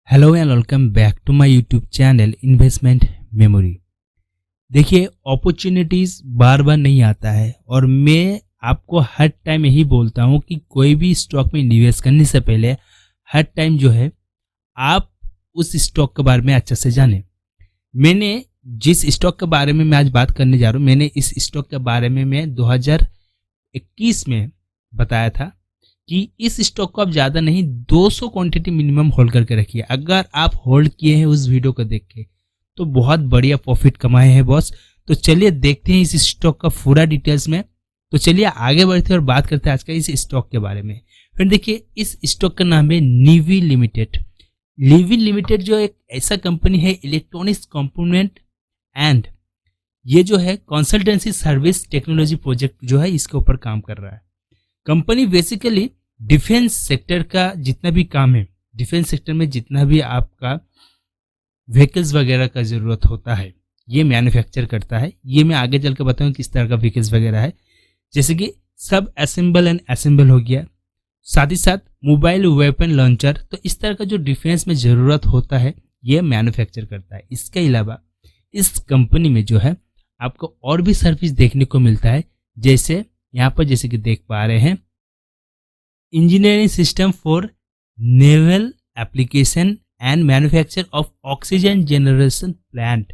Hello and welcome back to my YouTube channel investment memory. देखिए, opportunities बार बार नहीं आता है और मैं आपको हर टाइम यही बोलता हूँ कि कोई भी स्टॉक में निवेश करने से पहले हर टाइम जो है आप उस स्टॉक के बारे में अच्छे से जानें। मैंने जिस स्टॉक के बारे में मैं आज बात करने जा रहा हूँ, मैंने इस स्टॉक के बारे में मैं 2021 में बताया था कि इस स्टॉक को आप ज़्यादा नहीं 200 क्वांटिटी मिनिमम होल्ड करके रखिए। अगर आप होल्ड किए हैं उस वीडियो को देख के तो बहुत बढ़िया प्रॉफिट कमाए हैं बॉस। तो चलिए देखते हैं इस स्टॉक का पूरा डिटेल्स में। तो चलिए आगे बढ़ते हैं और बात करते हैं आज का इस स्टॉक के बारे में। फिर देखिए, इस स्टॉक का नाम है निवी लिमिटेड। निवी लिमिटेड जो एक ऐसा कंपनी है इलेक्ट्रॉनिक्स कंपोनेंट एंड ये जो है कंसल्टेंसी सर्विस टेक्नोलॉजी प्रोजेक्ट जो है इसके ऊपर काम कर रहा है। कंपनी बेसिकली डिफेंस सेक्टर का जितना भी काम है, डिफेंस सेक्टर में जितना भी आपका व्हीकल्स वगैरह का ज़रूरत होता है ये मैन्युफैक्चर करता है। ये मैं आगे चल के बताऊँ किस तरह का व्हीकल्स वगैरह है, जैसे कि सब असेंबल एंड असेंबल हो गया, साथ ही साथ मोबाइल वेपन लॉन्चर। तो इस तरह का जो डिफेंस में ज़रूरत होता है ये मैन्युफैक्चर करता है। इसके अलावा इस कंपनी में जो है आपको और भी सर्विस देखने को मिलता है, जैसे यहाँ पर जैसे कि देख पा रहे हैं engineering system for naval application and manufacture of oxygen generation plant.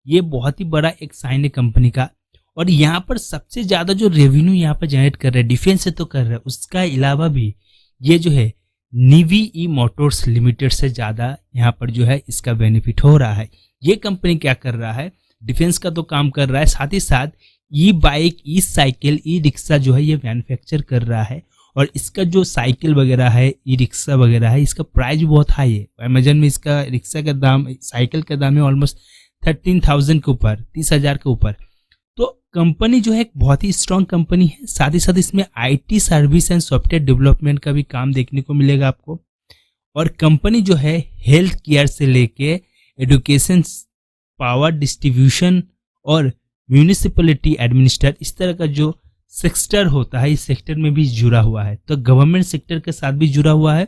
ये बहुत ही बड़ा एक साइन है कंपनी का और यहाँ पर सबसे ज़्यादा जो रेवेन्यू यहाँ पर जनरेट कर रहा है डिफेंस से तो कर रहा है, उसका अलावा भी ये जो है निवी ई मोटर्स लिमिटेड से ज़्यादा यहाँ पर जो है इसका बेनिफिट हो रहा है। ये कंपनी क्या कर रहा है, डिफेंस का तो काम कर रहा है, साथ ही साथ ई बाइक, ई साइकिल, ई रिक्शा जो है ये मैन्युफैक्चर कर रहा है। और इसका जो साइकिल वगैरह है, ई रिक्शा वगैरह है, इसका प्राइस भी बहुत हाई है। अमेजन में इसका रिक्शा का दाम, साइकिल का दाम है ऑलमोस्ट 13,000 के ऊपर, 30,000 के ऊपर। तो कंपनी जो है एक बहुत ही स्ट्रॉन्ग कंपनी है। साथ ही साथ इसमें IT service and software development का भी काम देखने को मिलेगा आपको। और कंपनी जो है हेल्थ केयर से लेके एजुकेशन, पावर डिस्ट्रीब्यूशन और म्यूनिसिपैलिटी एडमिनिस्टर, इस तरह का जो सेक्टर होता है इस सेक्टर में भी जुड़ा हुआ है। तो गवर्नमेंट सेक्टर के साथ भी जुड़ा हुआ है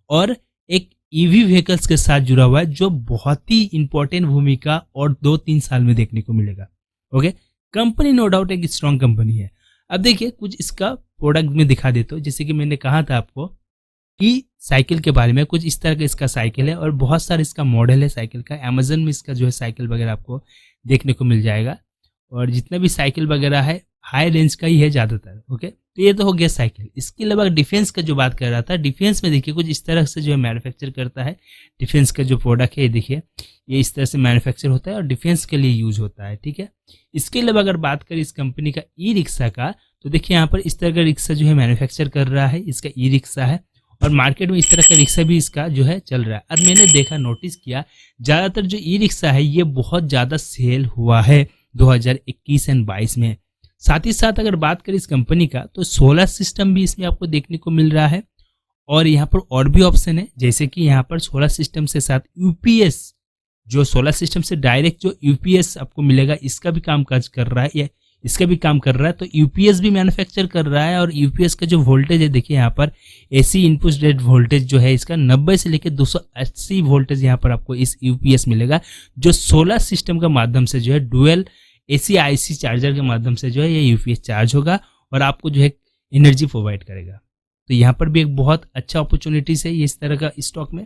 और एक ईवी व्हीकल्स के साथ जुड़ा हुआ है, जो बहुत ही इंपॉर्टेंट भूमिका और 2-3 साल में देखने को मिलेगा। ओके, कंपनी नो डाउट एक स्ट्रॉन्ग कंपनी है। अब देखिए कुछ इसका प्रोडक्ट में दिखा देता हूँ। जैसे कि मैंने कहा था आपको कि साइकिल के बारे में, कुछ इस तरह का इसका साइकिल है और बहुत सारा इसका मॉडल है साइकिल का। अमेजन में इसका जो है साइकिल वगैरह आपको देखने को मिल जाएगा और जितना भी साइकिल वगैरह है हाई रेंज का ही है ज़्यादातर। ओके, तो ये तो हो गया साइकिल। इसके अलावा डिफेंस का जो बात कर रहा था, डिफेंस में देखिए कुछ इस तरह से जो है मैन्युफैक्चर करता है। डिफेंस का जो प्रोडक्ट है ये देखिए, ये इस तरह से मैन्युफैक्चर होता है और डिफेंस के लिए यूज होता है। ठीक है, इसके अलावा अगर बात करें इस कंपनी का ई रिक्शा का, तो देखिए यहाँ पर इस तरह का रिक्शा जो है मैन्युफैक्चर कर रहा है, इसका ई रिक्शा है और मार्केट में इस तरह का रिक्शा भी इसका जो है चल रहा है। और मैंने देखा, नोटिस किया, ज़्यादातर जो ई रिक्शा है ये बहुत ज़्यादा सेल हुआ है 2021 एंड 22 में। साथ ही साथ अगर बात करें इस कंपनी का, तो सोलर सिस्टम भी इसमें आपको देखने को मिल रहा है और यहाँ पर और भी ऑप्शन है, जैसे कि यहाँ पर सोलर सिस्टम से साथ यूपीएस, जो सोलर सिस्टम से डायरेक्ट जो यूपीएस आपको मिलेगा इसका भी काम काज कर रहा है, ये इसका भी काम कर रहा है। तो यूपीएस भी मैन्युफैक्चर कर रहा है और यूपीएस का जो वोल्टेज है देखिए यहाँ पर एसी इनपुट रेट वोल्टेज जो है इसका 90 से लेकर 280 वोल्टेज यहाँ पर आपको इस यूपीएस मिलेगा, जो सोलर सिस्टम के माध्यम से जो है डुअल एसी आईसी चार्जर के माध्यम से जो है ये यूपीएस चार्ज होगा और आपको जो है एनर्जी प्रोवाइड करेगा। तो यहाँ पर भी एक बहुत अच्छा अपॉर्चुनिटीज है ये इस तरह का स्टॉक में।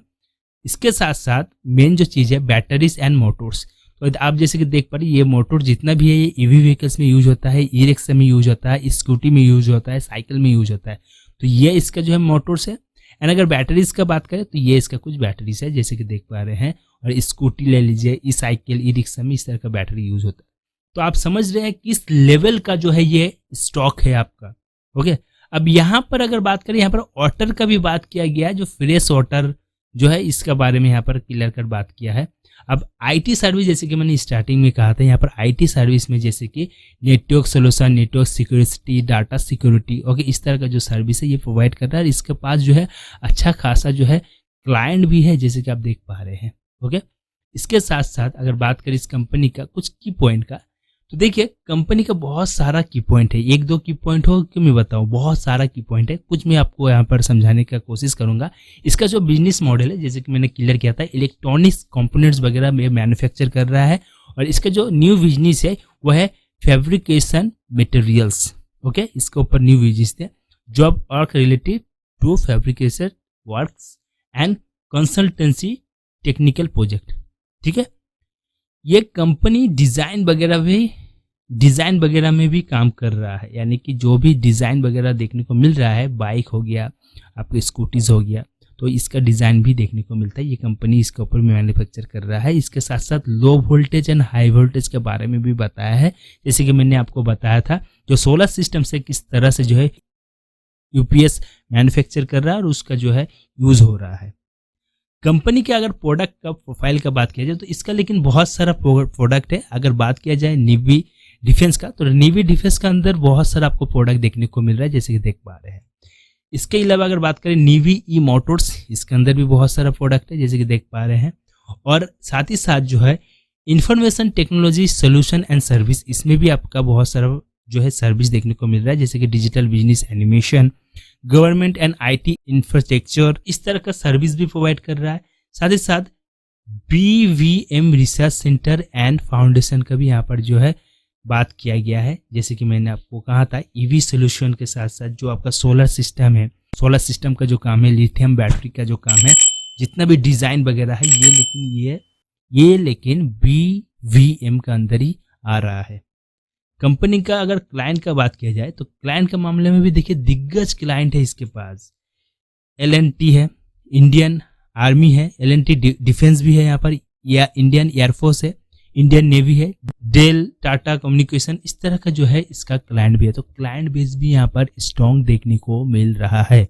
इसके साथ साथ मेन जो चीज़ है बैटरीज एंड मोटर्स। तो आप जैसे कि देख पा रहे ये मोटर जितना भी है ये ईवी व्हीकल्स में यूज होता है, ई रिक्शा में यूज होता है, स्कूटी में यूज होता है, साइकिल में यूज होता है। तो ये इसका जो है मोटर्स है। एंड अगर बैटरीज का बात करें तो ये इसका कुछ बैटरीज है जैसे कि देख पा रहे हैं। और स्कूटी ले लीजिए, ई साइकिल, ई रिक्शा में इस तरह का बैटरी यूज होता है। तो आप समझ रहे हैं किस लेवल का जो है ये स्टॉक है आपका। ओके, अब यहाँ पर अगर बात करें, यहाँ पर वाटर का भी बात किया गया है, जो फ्रेश वाटर जो है इसका बारे में यहाँ पर क्लियर कर बात किया है। अब आईटी सर्विस, जैसे कि मैंने स्टार्टिंग में कहा था, यहाँ पर आईटी सर्विस में जैसे कि network solution, network security, data security, okay, इस तरह का जो सर्विस है ये प्रोवाइड कर रहा है। इसके पास जो है अच्छा खासा जो है क्लाइंट भी है, जैसे कि आप देख पा रहे हैं। ओके, इसके साथ साथ अगर बात करें इस कंपनी का कुछ की पॉइंट का, तो देखिए कंपनी का बहुत सारा की पॉइंट है, एक दो की पॉइंट हो कि मैं बताऊं, बहुत सारा की पॉइंट है, कुछ मैं आपको यहाँ पर समझाने का कोशिश करूंगा। इसका जो बिजनेस मॉडल है, जैसे कि मैंने क्लियर किया था, इलेक्ट्रॉनिक्स कंपोनेंट्स वगैरह में मैन्युफैक्चर कर रहा है, और इसका जो न्यू बिजनेस है वह है फैब्रिकेशन मटेरियल्स। ओके, इसके ऊपर न्यू बिजनेस है, job work related to fabrication works and consultancy technical project. ठीक है, ये कंपनी डिज़ाइन वगैरह में भी काम कर रहा है, यानी कि जो भी डिज़ाइन वगैरह देखने को मिल रहा है, बाइक हो गया, आपके स्कूटीज हो गया, तो इसका डिज़ाइन भी देखने को मिलता है। ये कंपनी इसके ऊपर मैन्युफैक्चर कर रहा है। इसके साथ साथ low voltage and high voltage के बारे में भी बताया है, जैसे कि मैंने आपको बताया था जो सोलर सिस्टम से किस तरह से जो है यूपीएस मैन्युफैक्चर कर रहा है और उसका जो है यूज़ हो रहा है। कंपनी के अगर प्रोडक्ट का प्रोफाइल का बात किया जाए तो इसका लेकिन बहुत सारा प्रोडक्ट है। अगर बात किया जाए नेवी डिफेंस का, तो नेवी डिफेंस का अंदर बहुत सारा आपको प्रोडक्ट देखने को मिल रहा है, जैसे कि देख पा रहे हैं। इसके अलावा अगर बात करें नेवी ई मोटर्स, इसके अंदर भी बहुत सारा प्रोडक्ट है, जैसे कि देख पा रहे हैं। और साथ ही साथ जो है information technology solution and service, इसमें भी आपका बहुत सारा जो है सर्विस देखने को मिल रहा है, जैसे कि digital business animation, government and IT infrastructure, इस तरह का सर्विस भी प्रोवाइड कर रहा है। साथ ही साथ BVM research centre and foundation का भी यहाँ पर जो है बात किया गया है, जैसे कि मैंने आपको कहा था ईवी सोल्यूशन के साथ साथ जो आपका सोलर सिस्टम है, सोलर सिस्टम का जो काम है, लिथियम बैटरी का जो काम है, जितना भी डिज़ाइन वगैरह है, ये लेकिन बीवीएम का अंदर ही आ रहा है। कंपनी का अगर क्लाइंट का बात किया जाए तो क्लाइंट के मामले में भी देखिए दिग्गज क्लाइंट है इसके पास। एलएनटी है, इंडियन आर्मी है, एलएनटी डिफेंस भी है यहाँ पर, या इंडियन एयरफोर्स है, इंडियन नेवी है, डेल, टाटा कम्युनिकेशन, इस तरह का जो है इसका क्लाइंट भी है। तो क्लाइंट बेस भी यहाँ पर स्ट्रॉन्ग देखने को मिल रहा है।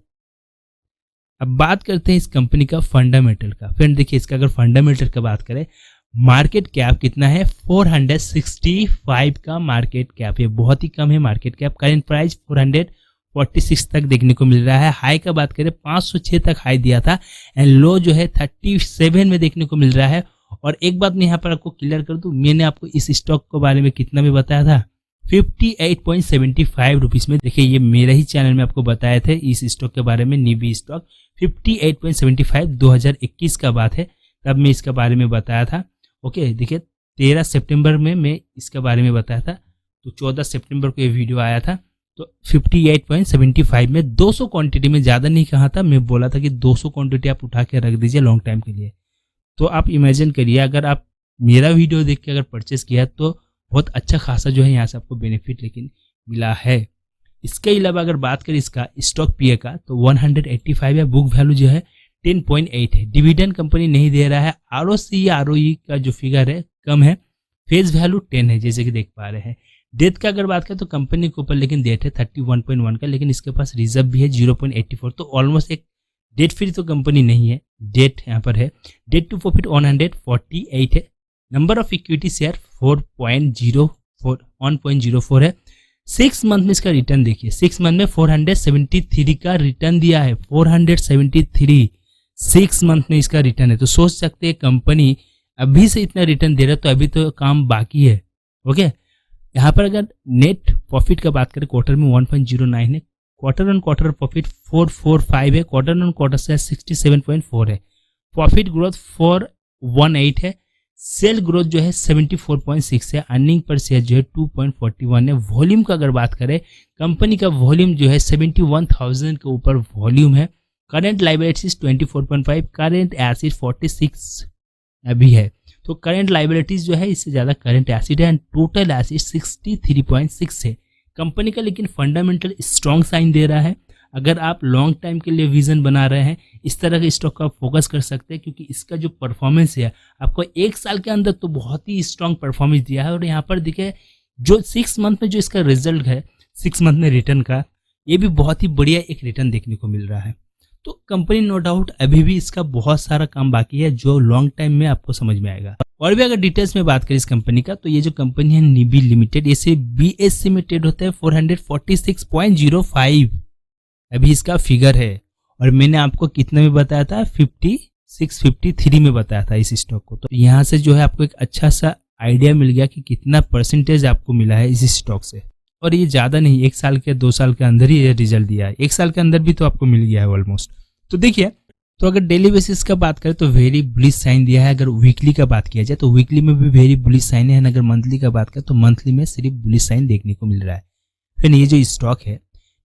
अब बात करते हैं इस कंपनी का फंडामेंटल का। फ्रेंड देखिए इसका अगर फंडामेंटल का बात करें, मार्केट कैप कितना है, 465 का मार्केट कैप है, बहुत ही कम है मार्केट कैप। करेंट प्राइस 446 तक देखने को मिल रहा है। हाई का बात करें 506 तक हाई दिया था, एंड लो जो है 37 में देखने को मिल रहा है। और एक बात मैं यहाँ पर आपको क्लियर कर दूं, मैंने आपको इस स्टॉक के बारे में कितना में बताया था, 58.75 रुपीज़ में। देखिए ये मेरे ही चैनल में आपको बताए थे इस स्टॉक के बारे में, निवी स्टॉक 58.75, 2021 का बात है, तब मैं इसके बारे में बताया था। ओके, देखिए 13 सितंबर में मैं इसके बारे में बताया था, तो 14 सितंबर को ये वीडियो आया था। तो 58.75 में 200 क्वांटिटी में, ज़्यादा नहीं कहा था, मैं बोला था कि 200 क्वांटिटी आप उठा के रख दीजिए लॉन्ग टाइम के लिए। तो आप इमेजिन करिए अगर आप मेरा वीडियो देख के अगर परचेस किया तो बहुत अच्छा खासा जो है यहाँ से आपको बेनिफिट लेकिन मिला है। इसके अलावा अगर बात करें इसका स्टॉक पीए का, तो 185 है, बुक वैल्यू जो है 10.8 है, डिविडेंड कंपनी नहीं दे रहा है, आरओसी या आरओई का जो फिगर है कम है, फेस वैल्यू 10 है, जैसे कि देख पा रहे हैं। डेथ का अगर बात करें तो कंपनी के ऊपर लेकिन डेट है 31.1 का, लेकिन इसके पास रिजर्व भी है 0.84, तो ऑलमोस्ट एक डेट फ्री तो कंपनी नहीं है, डेट यहाँ पर है। डेट टू प्रॉफिट 148 है। नंबर ऑफ इक्विटी शेयर 1.04 है। 6 मंथ में इसका रिटर्न देखिए, 6 मंथ में 473 का रिटर्न दिया है, 473 6 मंथ में इसका रिटर्न है। तो सोच सकते हैं कंपनी अभी से इतना रिटर्न दे रहा है, तो अभी तो काम बाकी है। ओके, यहाँ पर अगर नेट प्रॉफिट का बात करें क्वार्टर में 1.09 है, क्वार्टर ऑन क्वार्टर प्रॉफिट 445 है, क्वार्टर ऑन क्वार्टर से 67.4 है, प्रॉफिट ग्रोथ 418 है, सेल ग्रोथ जो है 74.6 है, अर्निंग पर शेयर जो है 2.41 है। वॉल्यूम का अगर बात करें, कंपनी का वॉल्यूम जो है 71,000 के ऊपर वॉल्यूम है। करेंट लायबिलिटीज 24.5, करेंट एसिड 46 अभी है, तो करेंट लायबिलिटीज जो है इससे ज़्यादा करेंट एसिड है, एंड टोटल एसिड 63.6 है। कंपनी का लेकिन फंडामेंटल स्ट्रॉन्ग साइन दे रहा है। अगर आप लॉन्ग टाइम के लिए विजन बना रहे हैं, इस तरह के स्टॉक का फोकस कर सकते हैं, क्योंकि इसका जो परफॉर्मेंस है आपको 1 साल के अंदर तो बहुत ही स्ट्रॉन्ग परफॉर्मेंस दिया है। और यहाँ पर देखिए जो 6 मंथ में जो इसका रिजल्ट है, 6 मंथ में रिटर्न का, ये भी बहुत ही बढ़िया एक रिटर्न देखने को मिल रहा है। तो कंपनी नो डाउट अभी भी इसका बहुत सारा काम बाकी है, जो लॉन्ग टाइम में आपको समझ में आएगा। और भी अगर डिटेल्स में बात करें इस कंपनी का, तो ये जो कंपनी है निबी लिमिटेड, ये बीएससी में ट्रेड होता है 446.05 अभी इसका फिगर है। और मैंने आपको कितने में बताया था, 5653 में बताया था इस स्टॉक को। तो यहाँ से जो है आपको एक अच्छा सा आइडिया मिल गया कि कितना परसेंटेज आपको मिला है इस स्टॉक से। और ये ज़्यादा नहीं, 1 साल के 2 साल के अंदर ही ये रिजल्ट दिया है, 1 साल के अंदर भी तो आपको मिल गया है ऑलमोस्ट। तो देखिए, तो अगर डेली बेसिस का बात करें तो वेरी बुलिश साइन दिया है। अगर वीकली का बात किया जाए तो वीकली में भी वेरी बुलिश साइन है। अगर मंथली का बात करें तो मंथली में सिर्फ बुलिश साइन देखने को मिल रहा है। फिर ये जो स्टॉक है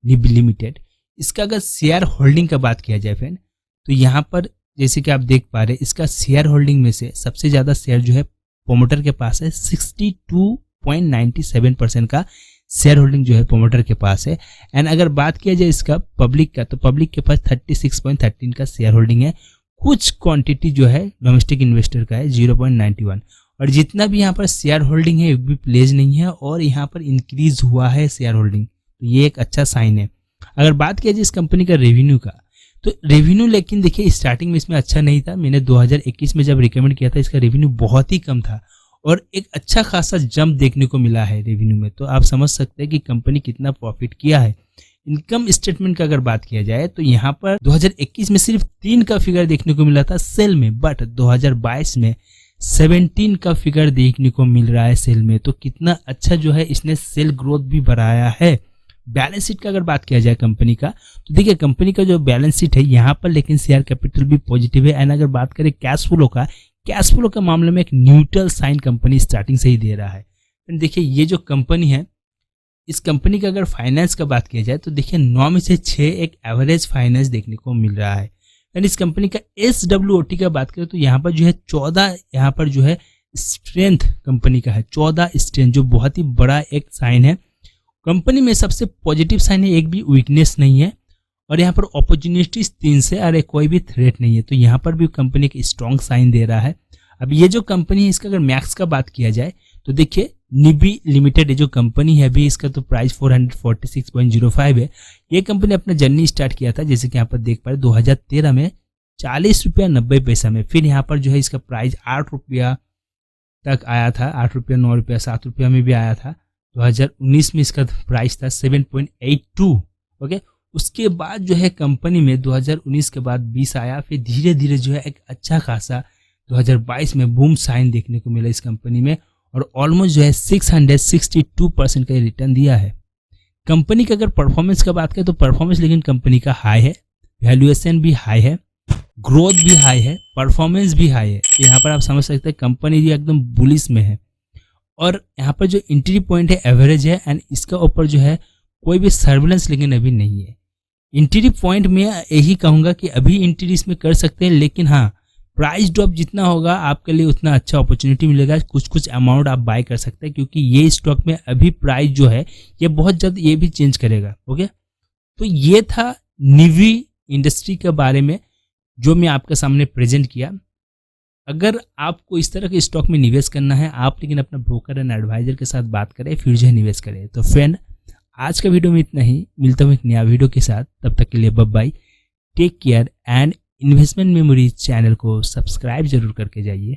निबी लिमिटेड, इसका अगर शेयर होल्डिंग का बात किया जाए फ्रेंड, तो यहाँ पर जैसे कि आप देख पा रहे हैं, इसका शेयर होल्डिंग में से सबसे ज़्यादा शेयर जो है प्रोमोटर के पास है। 62.97% का शेयर होल्डिंग जो है प्रोमोटर के पास है। एंड अगर बात किया जाए इसका पब्लिक का, तो पब्लिक के पास 36.13 का शेयर होल्डिंग है। कुछ क्वांटिटी जो है डोमेस्टिक इन्वेस्टर का है 0.91। और जितना भी यहाँ पर शेयर होल्डिंग है एक भी प्लेज नहीं है और यहाँ पर इंक्रीज हुआ है शेयर होल्डिंग, तो ये एक अच्छा साइन है। अगर बात किया जाए इस कंपनी का रेवेन्यू का, तो रेवेन्यू लेकिन देखिए स्टार्टिंग में इसमें अच्छा नहीं था। मैंने 2021 में जब रिकमेंड किया था इसका रेवेन्यू बहुत ही कम था और एक अच्छा खासा जंप देखने को मिला है रेवेन्यू में। तो आप समझ सकते हैं कि कंपनी कितना प्रॉफिट किया है। इनकम स्टेटमेंट का अगर बात किया जाए तो यहाँ पर 2021 में सिर्फ 3 का फिगर देखने को मिला था सेल में, बट 2022 में 17 का फिगर देखने को मिल रहा है सेल में। तो कितना अच्छा जो है इसने सेल ग्रोथ भी बढ़ाया है। बैलेंस शीट का अगर बात किया जाए कंपनी का, तो देखिए कंपनी का जो बैलेंस शीट है यहाँ पर लेकिन शेयर कैपिटल भी पॉजिटिव है। एंड अगर बात करें कैश फ्लो का, कैश फ्लो के मामले में एक न्यूट्रल साइन कंपनी स्टार्टिंग से ही दे रहा है। देखिए ये जो कंपनी है, इस कंपनी का अगर फाइनेंस का बात किया जाए तो देखिए 9 में से 6 एक एवरेज फाइनेंस देखने को मिल रहा है। एंड इस कंपनी का SWOT का बात करें तो यहाँ पर जो है 14 यहाँ पर जो है स्ट्रेंथ कंपनी का है, 14 स्ट्रेंथ, जो बहुत ही बड़ा एक साइन है। कंपनी में सबसे पॉजिटिव साइन है, एक भी वीकनेस नहीं है। और यहाँ पर अपॉर्चुनिटीज 3 से, अरे कोई भी थ्रेट नहीं है। तो यहाँ पर भी कंपनी एक स्ट्रॉन्ग साइन दे रहा है। अब ये जो कंपनी है इसका अगर मैक्स का बात किया जाए तो देखिए निबी लिमिटेड जो कंपनी है अभी इसका तो प्राइस 446.05 है। ये कंपनी अपना जर्नी स्टार्ट किया था जैसे कि यहाँ पर देख पा रहे 2013 में 40 रुपया 90 पैसा में। फिर यहाँ पर जो है इसका प्राइस 8 रुपया तक आया था, 8 रुपया 9 रुपया 7 रुपया में भी आया था। 2019 में इसका प्राइस था 7.82। ओके, उसके बाद जो है कंपनी में 2019 के बाद 20 आया, फिर धीरे धीरे जो है एक अच्छा खासा 2022 में बूम साइन देखने को मिला इस कंपनी में और ऑलमोस्ट जो है 662% का रिटर्न दिया है। कंपनी का अगर परफॉर्मेंस का बात करें तो परफॉर्मेंस लेकिन कंपनी का हाई है, वैल्यूएशन भी हाई है, ग्रोथ भी हाई है, परफॉर्मेंस भी हाई है। तो यहाँ पर आप समझ सकते हैं कंपनी जो एकदम बुलिश में है। और यहाँ पर जो एंट्री पॉइंट है एवरेज है एंड इसका ऊपर जो है कोई भी सर्विलेंस लेकिन अभी नहीं है। एंट्री पॉइंट में यही कहूँगा कि अभी एंट्री इसमें कर सकते हैं, लेकिन हाँ प्राइस ड्रॉप जितना होगा आपके लिए उतना अच्छा अपॉर्चुनिटी मिलेगा। कुछ अमाउंट आप बाय कर सकते हैं क्योंकि ये स्टॉक में अभी प्राइस जो है ये बहुत जल्द ये भी चेंज करेगा। ओके, तो ये था निवी इंडस्ट्री के बारे में जो मैं आपके सामने प्रेजेंट किया। अगर आपको इस तरह के स्टॉक में निवेश करना है, आप लेकिन अपना ब्रोकर एंड एडवाइजर के साथ बात करें फिर जो है निवेश करें। तो फ्रेंड आज का वीडियो में इतना ही, मिलता हूँ एक नया वीडियो के साथ, तब तक के लिए bye bye, take care and investment memory channel को सब्सक्राइब जरूर करके जाइए।